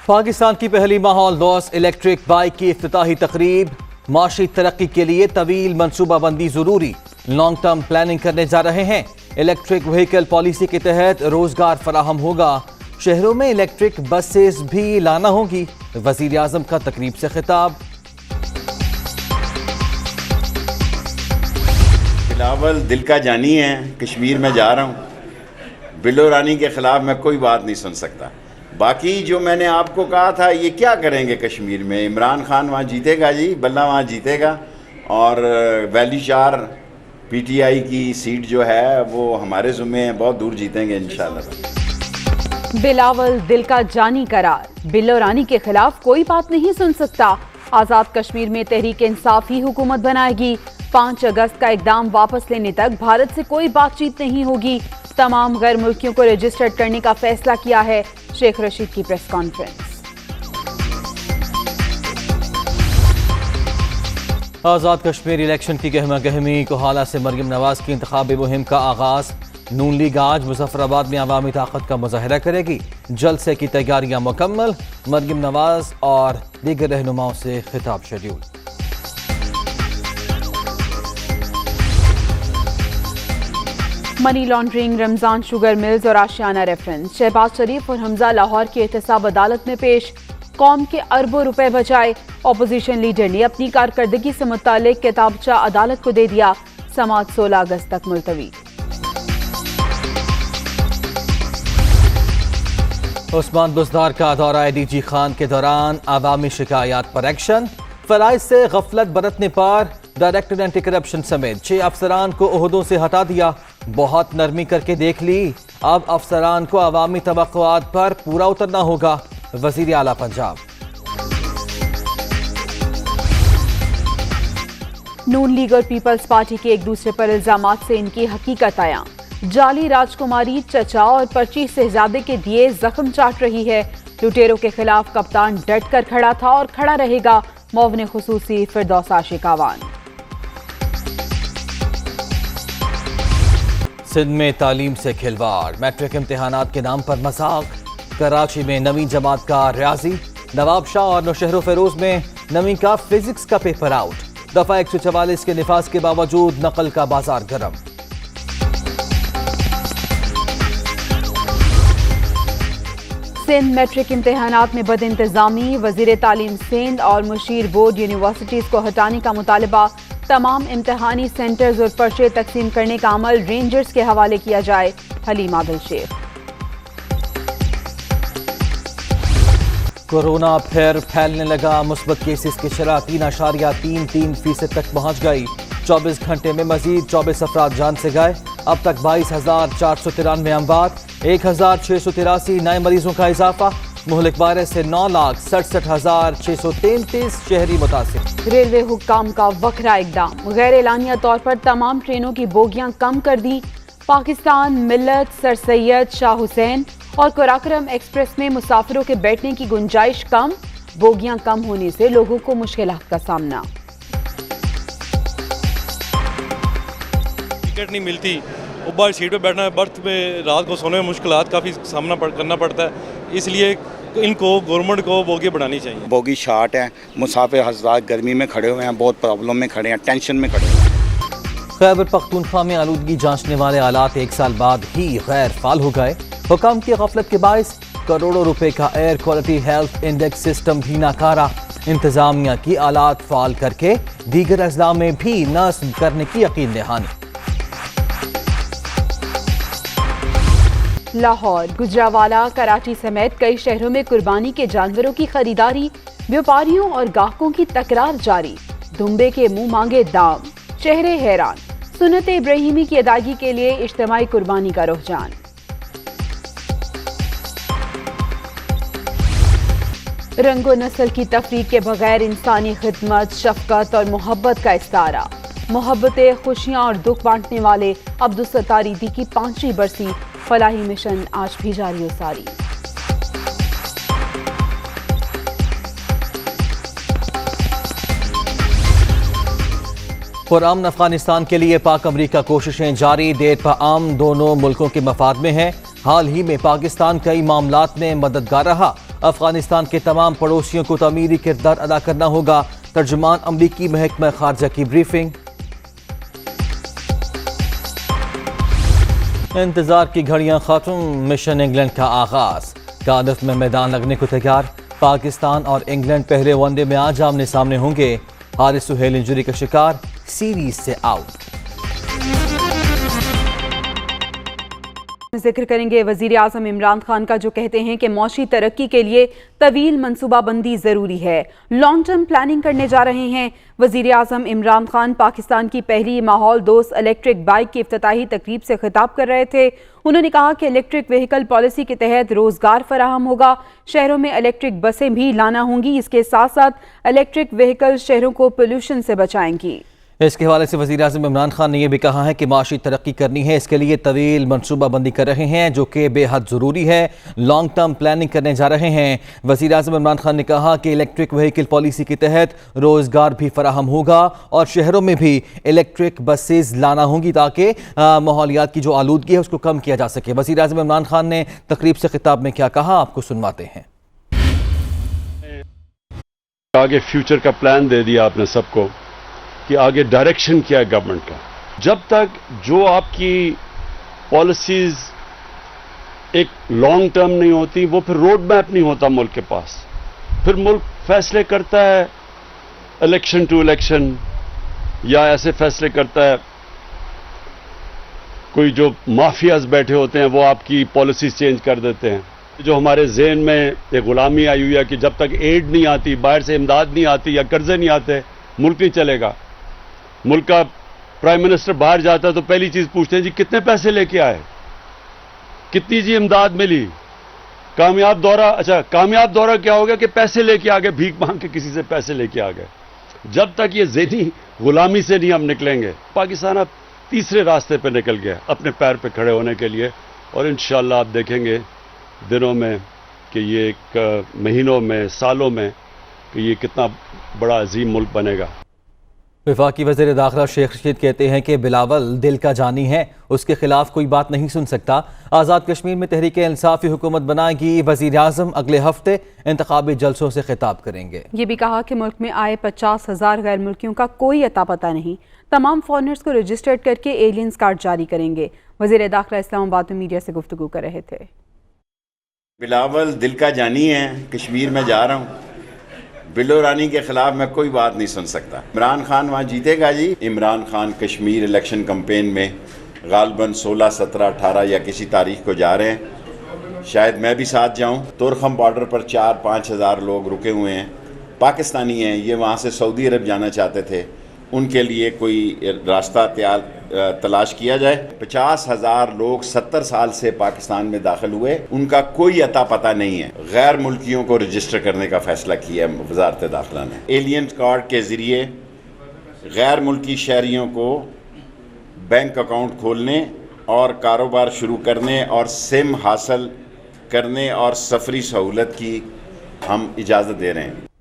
پاکستان کی پہلی ماحول دوست الیکٹرک بائک کی افتتاحی تقریب۔ معاشی ترقی کے لیے طویل منصوبہ بندی ضروری، لانگ ٹرم پلاننگ کرنے جا رہے ہیں۔ الیکٹرک وہیکل پالیسی کے تحت روزگار فراہم ہوگا، شہروں میں الیکٹرک بسز بھی لانا ہوگی۔ وزیر اعظم کا تقریب سے خطاب۔ بلاول دل کا جانی ہے، کشمیر میں جا رہا ہوں، بلو رانی کے خلاف میں کوئی بات نہیں سن سکتا۔ باقی جو میں نے آپ کو کہا تھا یہ کیا کریں گے کشمیر میں، عمران خان وہاں جیتے گا جی، بلہ وہاں جیتے گا، اور ویلی 4 پی ٹی آئی کی سیٹ جو ہے وہ ہمارے ذمے ہیں، بہت دور جیتیں گے انشاءاللہ۔ بلاول دل کا جانی قرار، بلو رانی کے خلاف کوئی بات نہیں سن سکتا۔ آزاد کشمیر میں تحریک انصاف ہی حکومت بنائے گی۔ 5 اگست کا اقدام واپس لینے تک بھارت سے کوئی بات چیت نہیں ہوگی۔ تمام غیر ملکیوں کو رجسٹرڈ کرنے کا فیصلہ کیا ہے، شیخ رشید کی press conference. Azad Kashmir election کی گہما گہمی، کوہالہ سے مریم نواز کی انتخابی مہم کا آغاز۔ نون لیگ آج مظفر آباد میں عوامی طاقت کا مظاہرہ کرے گی۔ جلسے کی تیاریاں مکمل، مریم نواز اور دیگر رہنماؤں سے خطاب شیڈول۔ منی لانڈرنگ، رمضان شوگر ملز اور آشیانہ ریفرنس، شہباز شریف اور حمزہ لاہور کی احتساب عدالت میں پیش، قوم کے اربوں روپے بچائے۔ اپوزیشن لیڈر نے اپنی کارکردگی سے متعلق کتابچہ عدالت کو دے دیا، سماعت 16 اگست تک ملتوی۔ عثمان بزدار کا دورہ ڈی جی خان کے دوران عوامی شکایات پر ایکشن۔ فرائض سے غفلت برتنے پر ڈائریکٹر اینٹی کرپشن سمیت 6 افسران کو عہدوں سے ہٹا دیا۔ بہت نرمی کر کے دیکھ لی، اب افسران کو عوامی توقعات پر پورا اترنا ہوگا، وزیر اعلیٰ پنجاب۔ نون لیگ اور پیپلز پارٹی کے ایک دوسرے پر الزامات سے ان کی حقیقت عیاں۔ جعلی راجکماری چچا اور 25 شہزادے کے دیے زخم چاٹ رہی ہے۔ لٹیروں کے خلاف کپتان ڈٹ کر کھڑا تھا اور کھڑا رہے گا، معاون خصوصی فردوس عاشق اعوان۔ سندھ میں تعلیم سے کھلواڑ، میٹرک امتحانات کے نام پر مذاق۔ کراچی میں نویں جماعت کا ریاضی، نواب شاہ اور نوشہر و فیروز میں نویں کا فزکس کا پیپر آؤٹ۔ دفعہ 144 کے نفاذ کے باوجود نقل کا بازار گرم۔ سندھ میٹرک امتحانات میں بد انتظامی، وزیر تعلیم سندھ اور مشیر بورڈ یونیورسٹیز کو ہٹانے کا مطالبہ۔ تمام امتحانی سینٹرز اور پرچے تقسیم کرنے کا عمل رینجرز کے حوالے کیا جائے، حلیم عادل شیخ۔ کورونا پھر پھیلنے لگا، مثبت کیسز کی شرح 3.33% تک پہنچ گئی۔ 24 گھنٹے میں مزید 24 افراد جان سے گئے، اب تک 22,493 اموات، 1,683 نئے مریضوں کا اضافہ۔ مہلک وائرس سے 9,67,633 شہری متاثر۔ ریلوے حکام کا وکھرا اقدام، غیر اعلانیہ طور پر تمام ٹرینوں کی بوگیاں کم کر دی۔ پاکستان ملت، سر سید شاہ حسین اور قراقرم ایکسپریس میں مسافروں کے بیٹھنے کی گنجائش کم، بوگیاں کم ہونے سے لوگوں کو مشکلات کا سامنا۔ ٹکٹ نہیں ملتی، اوپر سیٹ پہ بیٹھنا ہے، برتھ میں رات کو سونے میں مشکلات کافی سامنا کرنا پڑتا ہے، اس لیے ان کو گورنمنٹ کو بوگی بڑھانی چاہیے۔ بوگی شارٹ ہے، مسافر حضرات گرمی میں کھڑے ہوئے ہیں، بہت پرابلم میں کھڑے ہیں، ٹینشن میں کھڑے ہیں۔ خیبر پختونخوا میں آلودگی جانچنے والے آلات 1 سال بعد ہی غیر فعال ہو گئے۔ حکام کی غفلت کے باعث کروڑوں روپے کا air quality health index system بھی ناکارہ۔ انتظامیہ کی آلات فعال کر کے دیگر اضلاع میں بھی نصب کرنے کی یقین دہانی۔ لاہور، گجرانوالہ، کراچی سمیت کئی شہروں میں قربانی کے جانوروں کی خریداری، بیوپاریوں اور گاہکوں کی تکرار جاری۔ دھمبے کے منہ مانگے دام، چہرے حیران، سنت ابراہیمی کی ادائیگی کے لیے اجتماعی قربانی کا رجحان۔ رنگ و نسل کی تفریق کے بغیر انسانی خدمت، شفقت اور محبت کا استعارہ۔ محبتیں، خوشیاں اور دکھ بانٹنے والے عبدالستار ایدھی کی 5ویں برسی، فلاحی مشن آج بھی جاری و ساری۔ پرامن افغانستان کے لیے پاک امریکہ کوششیں جاری، ڈیٹ پر دونوں ملکوں کے مفاد میں ہیں۔ حال ہی میں پاکستان کئی معاملات میں مددگار رہا۔ افغانستان کے تمام پڑوسیوں کو تعمیری کردار ادا کرنا ہوگا، ترجمان امریکی محکمہ خارجہ کی بریفنگ۔ انتظار کی گھڑیاں ختم، مشن انگلینڈ کا آغاز، کارڈف میں میدان لگنے کو تیار۔ پاکستان اور انگلینڈ پہلے ون ڈے میں آج آمنے سامنے ہوں گے۔ حارث سہیل انجری کا شکار، سیریز سے آؤٹ۔ ذکر کریں گے وزیر اعظم عمران خان کا، جو کہتے ہیں کہ معاشی ترقی کے لیے طویل منصوبہ بندی ضروری ہے، لانگ ٹرم پلاننگ کرنے جا رہے ہیں۔ وزیر اعظم عمران خان پاکستان کی پہلی ماحول دوست الیکٹرک بائیک کی افتتاحی تقریب سے خطاب کر رہے تھے۔ انہوں نے کہا کہ الیکٹرک وہیکل پالیسی کے تحت روزگار فراہم ہوگا، شہروں میں الیکٹرک بسیں بھی لانا ہوں گی، اس کے ساتھ ساتھ الیکٹرک وہیکل شہروں کو پولوشن سے بچائیں گی۔ اس کے حوالے سے وزیر اعظم عمران خان نے یہ بھی کہا ہے کہ معاشی ترقی کرنی ہے، اس کے لیے طویل منصوبہ بندی کر رہے ہیں، جو کہ بے حد ضروری ہے، لانگ ٹرم پلاننگ کرنے جا رہے ہیں۔ وزیر اعظم عمران خان نے کہا کہ الیکٹرک وہیکل پالیسی کے تحت روزگار بھی فراہم ہوگا اور شہروں میں بھی الیکٹرک بسز لانا ہوں گی تاکہ ماحولیات کی جو آلودگی ہے اس کو کم کیا جا سکے۔ وزیر اعظم عمران خان نے تقریب سے خطاب میں کیا کہا، آپ کو سنواتے ہیں۔ آگے فیوچر کا پلان دے دیا آپ نے سب کو کہ آگے ڈائریکشن کیا ہے گورنمنٹ کا۔ جب تک جو آپ کی پالیسیز ایک لانگ ٹرم نہیں ہوتی، وہ پھر روڈ میپ نہیں ہوتا ملک کے پاس۔ پھر ملک فیصلے کرتا ہے الیکشن ٹو الیکشن، یا ایسے فیصلے کرتا ہے کوئی جو مافیاز بیٹھے ہوتے ہیں وہ آپ کی پالیسیز چینج کر دیتے ہیں۔ جو ہمارے ذہن میں ایک غلامی آئی ہوئی ہے کہ جب تک ایڈ نہیں آتی، باہر سے امداد نہیں آتی یا قرضے نہیں آتے، ملک نہیں چلے گا۔ ملک کا پرائم منسٹر باہر جاتا ہے تو پہلی چیز پوچھتے ہیں جی کتنے پیسے لے کے آئے، کتنی جی امداد ملی، کامیاب دورہ۔ اچھا کامیاب دورہ کیا ہو گیا کہ پیسے لے کے آ گئے، بھیک مانگ کے کسی سے پیسے لے کے آ گئے۔ جب تک یہ ذہنی غلامی سے نہیں ہم نکلیں گے، پاکستان اب تیسرے راستے پہ نکل گیا اپنے پیر پہ کھڑے ہونے کے لیے، اور انشاءاللہ آپ دیکھیں گے دنوں میں کہ یہ ایک مہینوں میں، سالوں میں، کہ یہ کتنا بڑا عظیم ملک بنے گا۔ وفاقی وزیر داخلہ شیخ رشید کہتے ہیں کہ بلاول دل کا جانی ہے، اس کے خلاف کوئی بات نہیں سن سکتا۔ آزاد کشمیر میں تحریک انصافی حکومت بنائے گی۔ وزیر اعظم اگلے ہفتے انتخابی جلسوں سے خطاب کریں گے۔ یہ بھی کہا کہ ملک میں آئے 50,000 غیر ملکیوں کا کوئی اتا پتہ نہیں، تمام فارنرز کو رجسٹرڈ کر کے ایلینز کارڈ جاری کریں گے۔ وزیر داخلہ اسلام آباد میں میڈیا سے گفتگو کر رہے تھے۔ بلاول دل کا جانی ہے، کشمیر میں جا رہا ہوں، بلو رانی کے خلاف میں کوئی بات نہیں سن سکتا۔ عمران خان وہاں جیتے گا جی۔ عمران خان کشمیر الیکشن کمپین میں غالباً 16، 17، 18 یا کسی تاریخ کو جا رہے ہیں، شاید میں بھی ساتھ جاؤں۔ تورخم بارڈر پر 4-5 ہزار لوگ رکے ہوئے ہیں، پاکستانی ہیں، یہ وہاں سے سعودی عرب جانا چاہتے تھے، ان کے لیے کوئی راستہ تلاش کیا جائے۔ 50,000 لوگ 70 سال سے پاکستان میں داخل ہوئے، ان کا کوئی اتا پتہ نہیں ہے۔ غیر ملکیوں کو رجسٹر کرنے کا فیصلہ کیا ہے وزارت داخلہ نے۔ ایلین کارڈ کے ذریعے غیر ملکی شہریوں کو بینک اکاؤنٹ کھولنے اور کاروبار شروع کرنے اور سم حاصل کرنے اور سفری سہولت کی ہم اجازت دے رہے ہیں۔